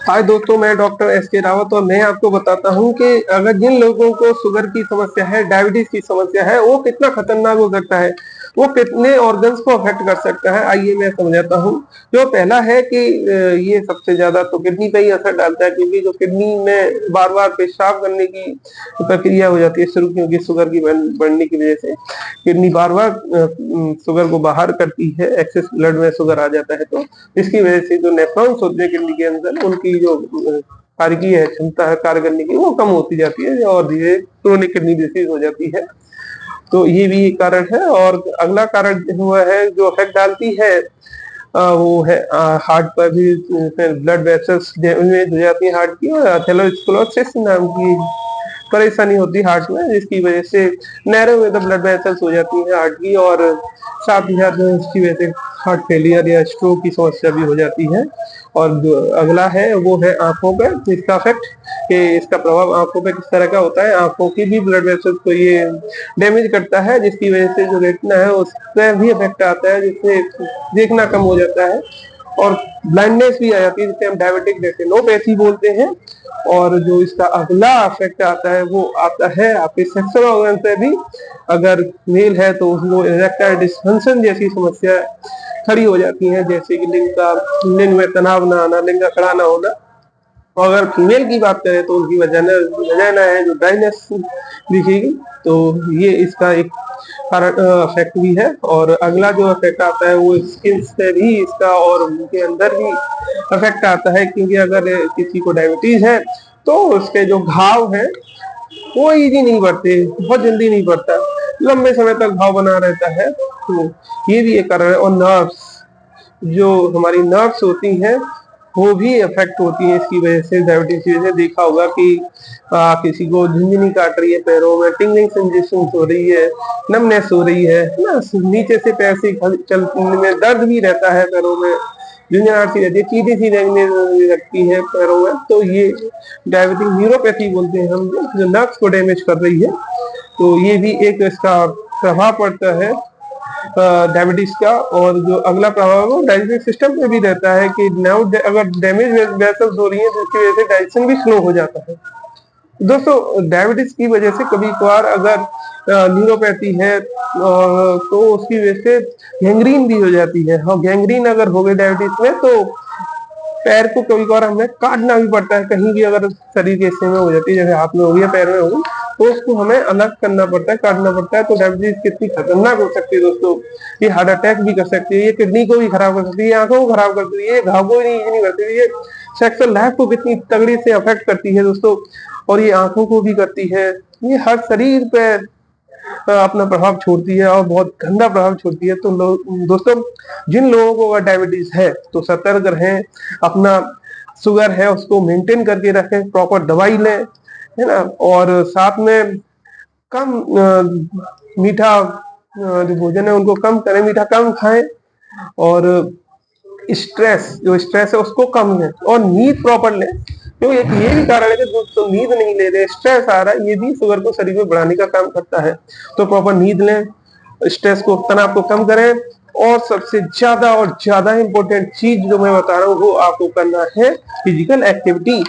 हाय दोस्तों, मैं doctor S के रावत और मैं आपको बताता हूँ कि अगर जिन लोगों को शुगर की समस्या है, डायबिटीज की समस्या है, वो कितना खतरनाक हो सकता है, वो कितने ऑर्गन्स को अफेक्ट कर सकता है। आइए मैं समझाता हूँ। जो पहला है कि ये सबसे ज्यादा तो किडनी पे ही असर डालता है, क्योंकि जो किडनी में बार बार पेशाब करने की प्रक्रिया हो जाती है शुरू, क्योंकि शुगर की बढ़ने की वजह से किडनी बार बार शुगर को बाहर करती है। एक्सेस ब्लड में शुगर आ जाता है, तो इसकी वजह से जो नेफ्रॉन्स होते हैं किडनी के अंदर, उनकी जो कार्य की है क्षमता है कार्य करने की, वो कम होती जाती है और धीरे क्रोनिक किडनी डिसीज हो जाती है। तो ये भी एक कारण है। और अगला कारण हुआ है जो अफेक्ट डालती है, वो है हार्ट पर भी ब्लड वेसल्स डैमेज हो जाती है हार्ट की, और एथेरोस्क्लेरोसिस नाम की परेशानी होती है हार्ट में, जिसकी वजह से नैरो में तो ब्लड वेसल्स हो जाती है हार्ट की, और साथ ही साथ इसकी वजह से हार्ट फेलियर या स्ट्रोक की समस्या भी हो जाती है। और जो अगला है वो है आंखों पे इसका इफेक्ट, कि इसका प्रभाव आंखों पे किस तरह का होता है। आंखों की भी ब्लड वेसल्स को ये डैमेज करता है, जिसकी वजह से जो रेटिना है उस पर भी इफेक्ट आता है, जिससे देखना कम हो जाता है और ब्लाइंडनेस भी आ जाती है, जिसे हम डायबिटिक रेटिनोपैथी बोलते हैं। और जो इसका अगला इफेक्ट आता है वो आता है आपके सेक्सुअल ऑर्गन पे भी। अगर मेल है तो उसको इरेक्टाइल डिसफंक्शन जैसी समस्या खड़ी हो जाती है, जैसे कि लिंग में तनाव ना आना, लिंग का खड़ा ना होना। और अगर फीमेल की बात करें तो उनकी वजाना है जो ड्राइनेस दिखेगी। तो ये इसका एक कारण इफेक्ट भी है। और अगला जो इफेक्ट आता है वो स्किन पे भी इसका और उनके अंदर भी इफेक्ट आता है, क्योंकि अगर किसी को डायबिटीज है तो उसके जो घाव है वो इजी नहीं बढ़ते, बहुत जल्दी नहीं बढ़ता, लंबे समय तक घाव बना रहता है। तो ये भी एक कारण है। और नर्व्स, जो हमारी नर्व्स होती हैं वो भी अफेक्ट होती है इसकी वजह से, डायबिटीज की वजह से। देखा होगा कि किसी को झुनझुनी काट रही है पैरों में, टिंगलिंग सेंसेशन हो रही है, नमनेस हो रही है ना, नीचे से पैर से चलने में दर्द भी रहता है पैरों में, झुंझुनाहट सी रहती है, चीटी सी लगने लगती है पैरों में। तो ये डायबिटिक न्यूरोपैथी बोलते हैं हम, जो नर्व्स को डैमेज कर रही है। तो ये भी एक इसका प्रभाव पड़ता है डायबिटीज का। और जो अगला प्रभाव है वो डाइजेस्टिव सिस्टम पे भी रहता है, कि नर्व अगर डैमेज वेसल्स हो रही है तो इसकी वजह से डाइजेशन भी स्लो हो जाता है। दोस्तों, डायबिटीज की वजह से कभी कभार अगर न्यूरोपैथी है तो उसकी वजह से गैंग्रीन भी हो जाती है। हाँ, गैंग्रीन अगर हो गई डायबिटीज में तो पैर को कभी कभार हमें काटना भी पड़ता है, कहीं भी अगर शरीर के हिस्से में हो जाती है, जैसे हाथ में हो गई या पैर में हो गई, तो उसको हमें अलग करना पड़ता है, काटना पड़ता है। तो डायबिटीज कितनी खतरनाक हो सकती है दोस्तों, ये हार्ट अटैक भी कर सकती है, ये किडनी को भी खराब कर सकती है, ये आंखों को खराब कर सकती है, ये घाव को नहीं करती, ये सेक्सुअल लाइफ को कितनी तगड़ी से अफेक्ट करती है दोस्तों, और ये आंखों को भी करती है, ये हर शरीर पे अपना प्रभाव छोड़ती है और बहुत गंदा प्रभाव छोड़ती है। तो दोस्तों, जिन लोगों को अगर डायबिटीज है तो सतर्क रहें, अपना शुगर है उसको मेंटेन करके रखें, प्रॉपर दवाई लें, है ना। और साथ में कम मीठा जो भोजन है उनको कम करें, मीठा कम खाएं। और स्ट्रेस है उसको कम लें, और नींद प्रॉपर लें, क्योंकि एक ये भी कारण है कि दोस्तों नींद नहीं ले रहे, स्ट्रेस आ रहा है, ये भी शुगर को शरीर में बढ़ाने का काम करता है। तो प्रॉपर नींद लें, स्ट्रेस को, तनाव को कम करें। और सबसे ज्यादा और ज्यादा इंपॉर्टेंट चीज जो मैं बता रहा हूँ वो आपको करना है फिजिकल एक्टिविटी।